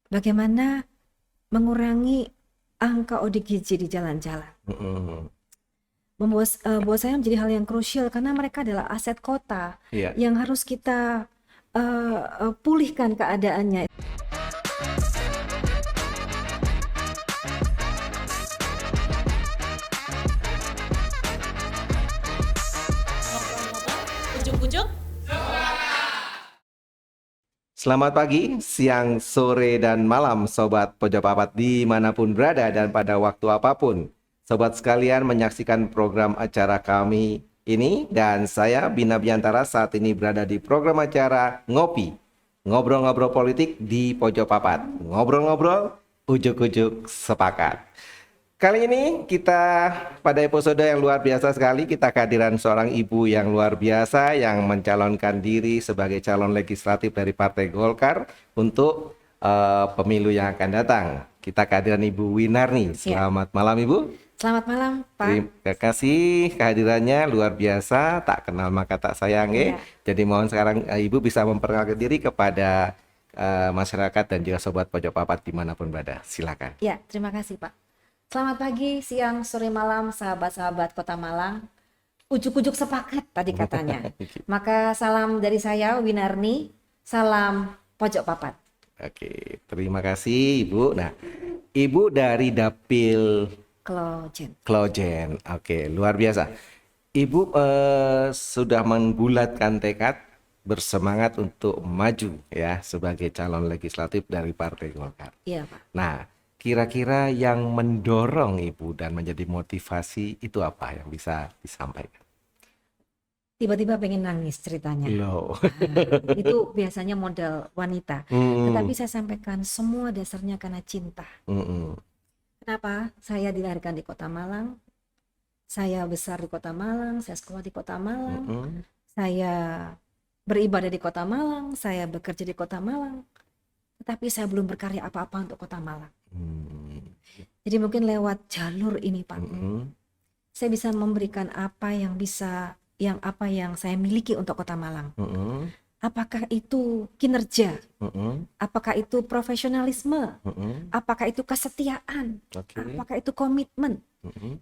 bagaimana mengurangi angka ODGJ di jalan-jalan. Buat saya menjadi hal yang krusial karena mereka adalah aset kota Iya. yang harus kita pulihkan keadaannya. Ujuk-ujuk. Selamat pagi, siang, sore, dan malam Sobat Pojok Papat dimanapun berada dan pada waktu apapun. Sobat sekalian menyaksikan program acara kami ini dan saya Bina Biantara saat ini berada di program acara Ngopi. Ngobrol-ngobrol politik di Pojok Papat. Ngobrol-ngobrol, ujuk-ujuk sepakat. Kali ini kita pada episode yang luar biasa sekali, kita kehadiran seorang ibu yang luar biasa yang mencalonkan diri sebagai calon legislatif dari Partai Golkar untuk pemilu yang akan datang. Kita kehadiran Ibu Winarni. Selamat malam Ibu. Selamat malam Pak. Terima kasih kehadirannya luar biasa, tak kenal maka tak sayang ya. Jadi mohon sekarang Ibu bisa memperkenalkan diri kepada masyarakat dan juga Sobat Pojok Papat dimanapun berada. Silakan. Ya, terima kasih Pak. Selamat pagi, siang, sore, malam, sahabat-sahabat Kota Malang. Ujuk-ujuk sepakat tadi katanya. Maka salam dari saya, Winarni. Salam Pojok Papat. Oke, terima kasih Ibu. Nah, Ibu dari Dapil Klojen. Oke, luar biasa. Ibu sudah membulatkan tekad bersemangat untuk maju ya sebagai calon legislatif dari Partai Golkar. Iya Pak. Nah, kira-kira yang mendorong Ibu dan menjadi motivasi itu apa yang bisa disampaikan? Tiba-tiba pengen nangis ceritanya. Loh. Itu biasanya modal wanita. Tetapi saya sampaikan semua dasarnya karena cinta. Kenapa? Saya dilahirkan di Kota Malang. Saya besar di Kota Malang. Saya sekolah di Kota Malang. Saya beribadah di Kota Malang. Saya bekerja di Kota Malang. Tetapi saya belum berkarya apa-apa untuk Kota Malang. Jadi mungkin lewat jalur ini Pak, saya bisa memberikan apa yang saya miliki untuk Kota Malang. Apakah itu kinerja? Apakah itu profesionalisme? Apakah itu kesetiaan? Apakah itu komitmen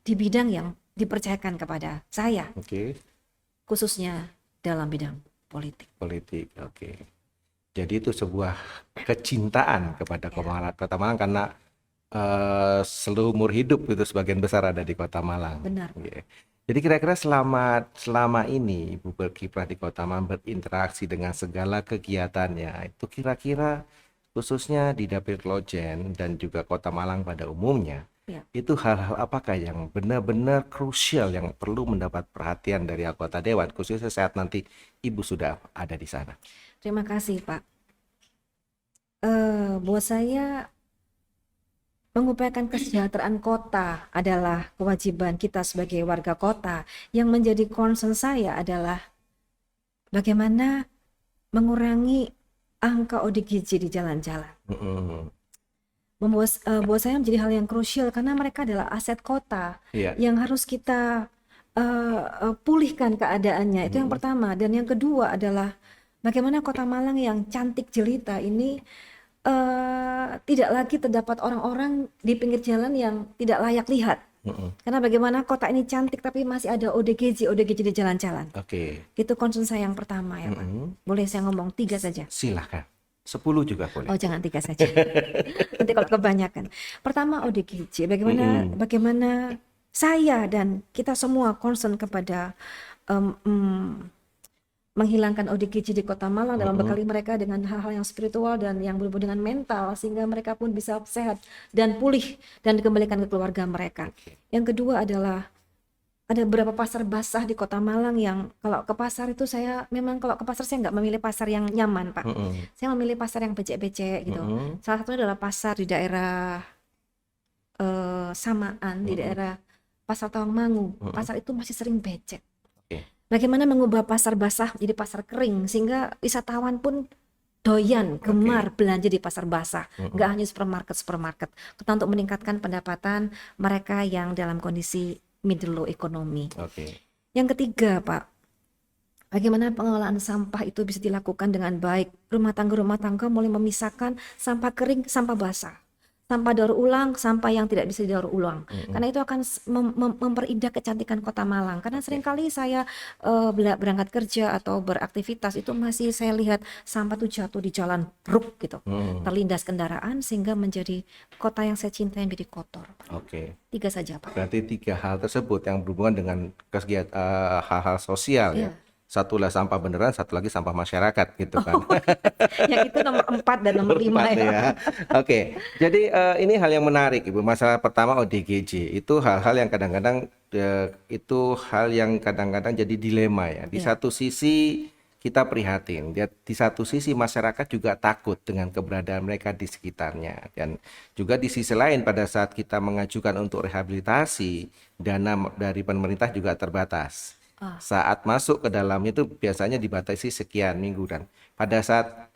di bidang yang dipercayakan kepada saya? Khususnya dalam bidang politik. Oke. Jadi itu sebuah kecintaan kepada Kota Malang karena seumur hidup itu sebagian besar ada di Kota Malang. Benar. Jadi kira-kira selama ini Ibu berkiprah di Kota Malang, berinteraksi dengan segala kegiatannya, itu kira-kira khususnya di Dapil Klojen dan juga Kota Malang pada umumnya, itu hal-hal apakah yang benar-benar krusial yang perlu mendapat perhatian dari anggota Dewan, khususnya saat nanti Ibu sudah ada di sana? Terima kasih Pak. Buat saya mengupayakan kesejahteraan kota adalah kewajiban kita sebagai warga kota. Yang menjadi concern saya adalah bagaimana mengurangi angka ODGJ di jalan-jalan. Buat saya menjadi hal yang krusial karena mereka adalah aset kota yang harus kita pulihkan keadaannya. Itu yang pertama. Dan yang kedua adalah bagaimana Kota Malang yang cantik jelita ini tidak lagi terdapat orang-orang di pinggir jalan yang tidak layak lihat. Karena bagaimana kota ini cantik tapi masih ada ODGJ di jalan-jalan. Itu concern saya yang pertama ya Pak. Boleh saya ngomong 3 saja? Silahkan. 10 juga boleh. Oh jangan 3 saja. Nanti kalau kebanyakan. Pertama ODGJ. Bagaimana saya dan kita semua concern kepada menghilangkan ODGJ di Kota Malang dalam bekali mereka dengan hal-hal yang spiritual dan yang berhubungan dengan mental sehingga mereka pun bisa sehat dan pulih dan dikembalikan ke keluarga mereka. Yang kedua adalah ada beberapa pasar basah di Kota Malang yang kalau ke pasar itu saya nggak memilih pasar yang nyaman Pak. Saya memilih pasar yang becek-becek gitu. Salah satunya adalah pasar di daerah Samaan, di daerah Pasar Tawangmangu. Pasar itu masih sering becek. Bagaimana mengubah pasar basah menjadi pasar kering sehingga wisatawan pun doyan, gemar belanja di pasar basah, nggak hanya supermarket, kita untuk meningkatkan pendapatan mereka yang dalam kondisi middle low economy. Yang ketiga Pak, Bagaimana pengelolaan sampah itu bisa dilakukan dengan baik. Rumah tangga mulai memisahkan sampah kering, sampah basah. Sampah daur ulang, sampah yang tidak bisa didaur ulang. Karena itu akan memperindah kecantikan Kota Malang. Karena seringkali saya berangkat kerja atau beraktivitas itu masih saya lihat sampah itu jatuh di jalan bruk gitu. Terlindas kendaraan sehingga menjadi kota yang saya cintai menjadi kotor. Oke. 3 saja, Pak. Berarti 3 hal tersebut yang berhubungan dengan kegiatan hal-hal sosial ya. Iya. Satu lah sampah beneran, satu lagi sampah masyarakat gitu kan. Yang itu nomor 4 dan nomor 5 Berempat ya. ya. Oke. Jadi ini hal yang menarik Ibu. Masalah pertama ODGJ itu hal-hal yang kadang-kadang jadi dilema ya. Di Iya. satu sisi kita prihatin, di satu sisi masyarakat juga takut dengan keberadaan mereka di sekitarnya, dan juga di sisi lain pada saat kita mengajukan untuk rehabilitasi, dana dari pemerintah juga terbatas. Saat masuk ke dalamnya itu biasanya dibatasi sekian minggu, dan pada saat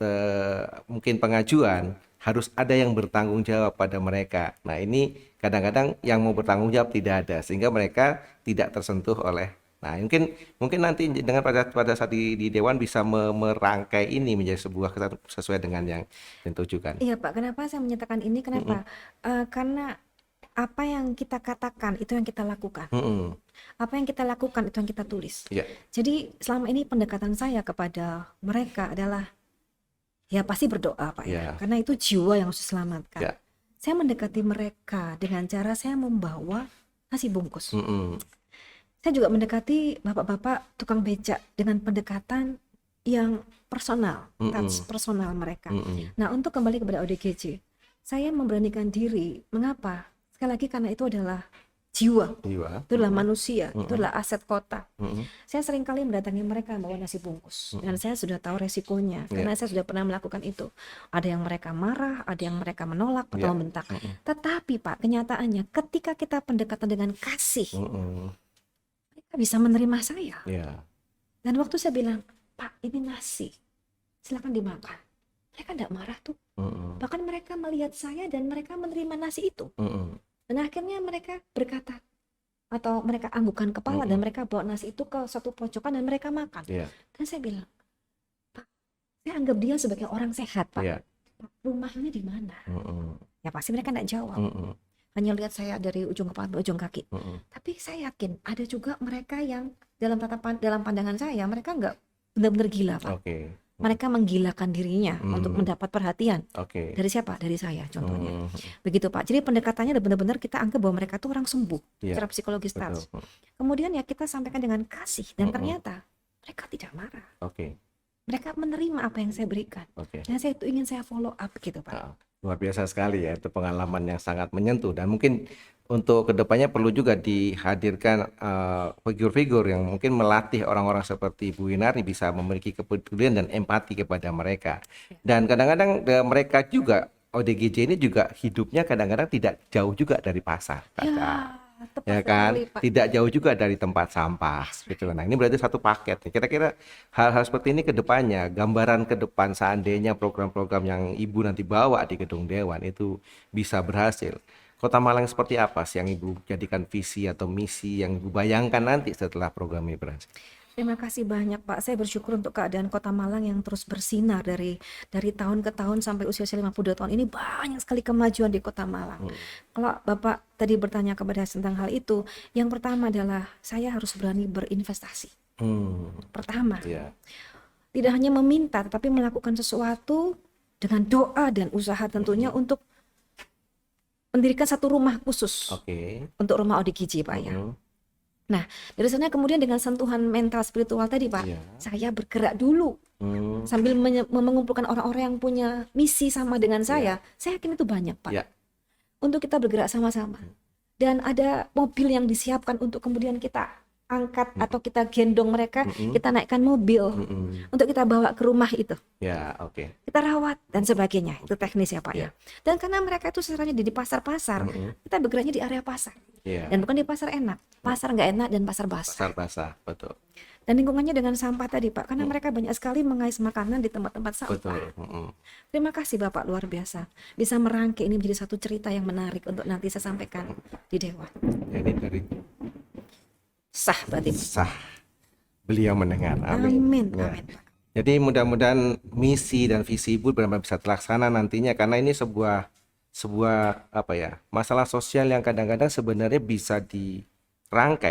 mungkin pengajuan harus ada yang bertanggung jawab pada mereka. Nah ini kadang-kadang yang mau bertanggung jawab tidak ada, sehingga mereka tidak tersentuh oleh. Nah mungkin nanti dengan pada saat di Dewan bisa merangkai ini menjadi sebuah sesuai dengan yang ditujukan. Iya Pak, kenapa saya menyatakan ini? Kenapa? Karena apa yang kita katakan itu yang kita lakukan. Apa yang kita lakukan itu yang kita tulis. Yeah. Jadi selama ini pendekatan saya kepada mereka adalah ya pasti berdoa Pak ya. Karena itu jiwa yang harus diselamatkan. Yeah. Saya mendekati mereka dengan cara saya membawa nasi bungkus. Saya juga mendekati bapak-bapak tukang becak dengan pendekatan yang personal, touch personal mereka. Nah untuk kembali kepada ODGJ, saya memberanikan diri. Mengapa? Sekali lagi karena itu adalah jiwa. Itu adalah manusia, itu adalah aset kota. Saya seringkali mendatangi mereka bawa nasi bungkus, dan saya sudah tahu resikonya karena saya sudah pernah melakukan itu. Ada yang mereka marah, ada yang mereka menolak atau membentak. Tetapi Pak, kenyataannya ketika kita pendekatan dengan kasih, mereka bisa menerima saya. Dan waktu saya bilang, Pak ini nasi, silakan dimakan, mereka tidak marah tuh. Bahkan mereka melihat saya dan mereka menerima nasi itu. Dan akhirnya mereka berkata, atau mereka anggukan kepala dan mereka bawa nasi itu ke satu pojokan dan mereka makan. Dan saya bilang, Pak, saya anggap dia sebagai orang sehat, Pak. Pak, rumahnya di mana? Ya pasti mereka tidak jawab. Hanya lihat saya dari ujung kepala ke ujung kaki. Tapi saya yakin ada juga mereka yang dalam pandangan saya mereka nggak benar-benar gila, Pak. Mereka menggilakan dirinya untuk mendapat perhatian. Dari siapa? Dari saya contohnya. Begitu Pak. Jadi pendekatannya benar-benar kita anggap bahwa mereka itu orang sembuh secara psikologis. Kemudian ya kita sampaikan dengan kasih, dan ternyata mereka tidak marah. Mereka menerima apa yang saya berikan. Dan saya itu ingin saya follow up gitu Pak. Luar biasa sekali ya, itu pengalaman yang sangat menyentuh, dan mungkin untuk kedepannya perlu juga dihadirkan figur-figur yang mungkin melatih orang-orang seperti Bu Winarni bisa memiliki kepedulian dan empati kepada mereka. Dan kadang-kadang mereka juga, ODGJ ini juga hidupnya kadang-kadang tidak jauh juga dari pasar. Ya kan, tidak jauh juga dari tempat sampah gitu. Nah ini berarti satu paket. Kira-kira hal-hal seperti ini ke depannya, gambaran ke depan seandainya program-program yang Ibu nanti bawa di Gedung Dewan itu bisa berhasil, Kota Malang seperti apa sih yang Ibu jadikan visi atau misi yang Ibu bayangkan nanti setelah program ini berhasil? Terima kasih banyak Pak. Saya bersyukur untuk keadaan Kota Malang yang terus bersinar dari tahun ke tahun sampai usia 52 tahun ini. Banyak sekali kemajuan di Kota Malang. Kalau Bapak tadi bertanya kepada saya tentang hal itu, yang pertama adalah saya harus berani berinvestasi. Pertama, tidak hanya meminta tetapi melakukan sesuatu dengan doa dan usaha tentunya untuk mendirikan satu rumah khusus untuk rumah ODGJ Pak ya. Nah, dari sana kemudian dengan sentuhan mental spiritual tadi Pak, saya bergerak dulu sambil mengumpulkan orang-orang yang punya misi sama dengan saya yakin itu banyak Pak. Untuk kita bergerak sama-sama. Dan ada mobil yang disiapkan untuk kemudian kita angkat atau kita gendong mereka, kita naikkan mobil untuk kita bawa ke rumah itu. Kita rawat dan sebagainya. Itu teknis ya Pak ya. Dan karena mereka itu sebenarnya di pasar-pasar, kita bergeraknya di area pasar. Dan bukan di pasar enak, pasar nggak enak dan pasar basah. Pasar basah, betul. Dan lingkungannya dengan sampah tadi Pak, karena mereka banyak sekali mengais makanan di tempat-tempat sampah. Terima kasih Bapak, luar biasa. Bisa merangkai ini menjadi satu cerita yang menarik untuk nanti saya sampaikan di Dewan. Jadi dari Sah berarti. Sah. beliau mendengar. Amin. Amin. Ya. Amin. Jadi mudah-mudahan misi dan visi Ibu benar-benar bisa terlaksana nantinya, karena ini sebuah apa ya, masalah sosial yang kadang-kadang sebenarnya bisa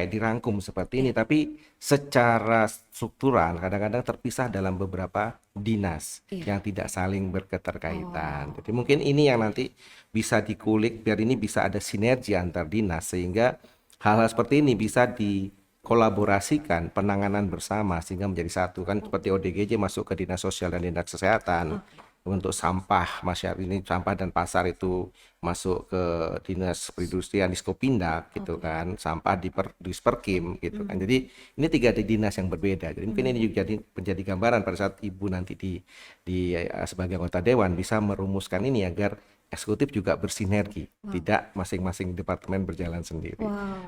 dirangkum seperti ini, tapi secara struktural kadang-kadang terpisah dalam beberapa dinas yang tidak saling berketerkaitan. Jadi mungkin ini yang nanti bisa dikulik biar ini bisa ada sinergi antar dinas, sehingga hal-hal seperti ini bisa dikolaborasikan, penanganan bersama sehingga menjadi satu. Kan seperti ODGJ masuk ke dinas sosial dan dinas kesehatan. Untuk sampah masyarakat ini, sampah dan pasar itu masuk ke dinas perindustrian Diskopindak gitu kan, sampah di Disperkim gitu kan. Jadi ini 3 dinas yang berbeda. Jadi mungkin ini juga menjadi gambaran pada saat Ibu nanti sebagai anggota dewan bisa merumuskan ini agar eksekutif juga bersinergi, tidak masing-masing departemen berjalan sendiri.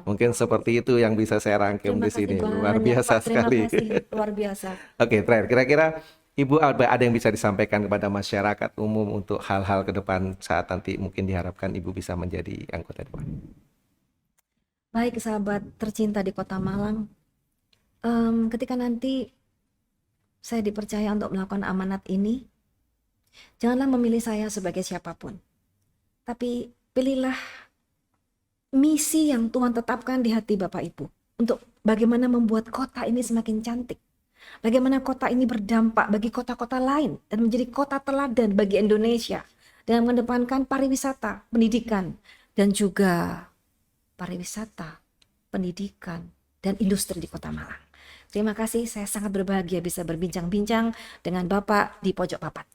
Mungkin seperti itu yang bisa saya rangkum di sini. Luar biasa sekali. Luar biasa. Oke, terakhir kira-kira Ibu ada yang bisa disampaikan kepada masyarakat umum untuk hal-hal ke depan saat nanti mungkin diharapkan Ibu bisa menjadi anggota dewan? Baik, sahabat tercinta di Kota Malang, ketika nanti saya dipercaya untuk melakukan amanat ini, janganlah memilih saya sebagai siapapun, tapi pilihlah misi yang Tuhan tetapkan di hati Bapak Ibu untuk bagaimana membuat kota ini semakin cantik. Bagaimana kota ini berdampak bagi kota-kota lain dan menjadi kota teladan bagi Indonesia dengan mengedepankan pariwisata, pendidikan, dan juga pariwisata, pendidikan, dan industri di Kota Malang. Terima kasih, saya sangat berbahagia bisa berbincang-bincang dengan Bapak di Pojok Papat.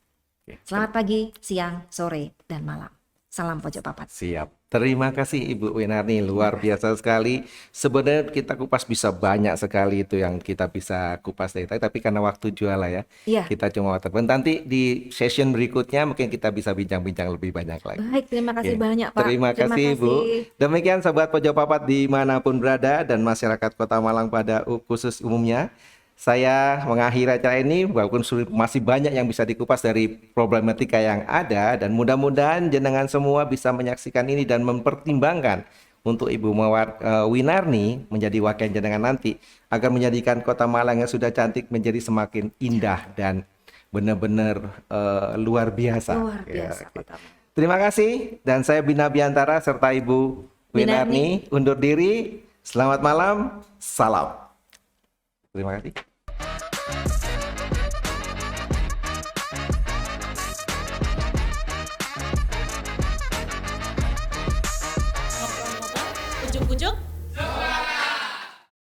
Selamat pagi, siang, sore, dan malam. Salam Pojok Papat. Siap. Terima kasih Ibu Winarni, luar biasa sekali. Sebenarnya kita kupas bisa banyak sekali itu yang kita bisa kupas dari tadi, tapi karena waktu jualah ya. Kita cuma nanti di session berikutnya mungkin kita bisa bincang-bincang lebih banyak lagi. Baik, terima kasih banyak Pak. Terima kasih Ibu. Demikian Sobat Pojok Papat dimanapun berada dan masyarakat Kota Malang pada khusus umumnya. Saya mengakhiri acara ini, walaupun masih banyak yang bisa dikupas dari problematika yang ada, dan mudah-mudahan jenengan semua bisa menyaksikan ini dan mempertimbangkan untuk Ibu Winarni menjadi wakil jenengan nanti, agar menjadikan Kota Malang yang sudah cantik menjadi semakin indah dan benar-benar luar biasa. Luar biasa. Ya, terima kasih, dan saya Bina Biantara serta Ibu Winarni undur diri. Selamat malam, salam. Terima kasih.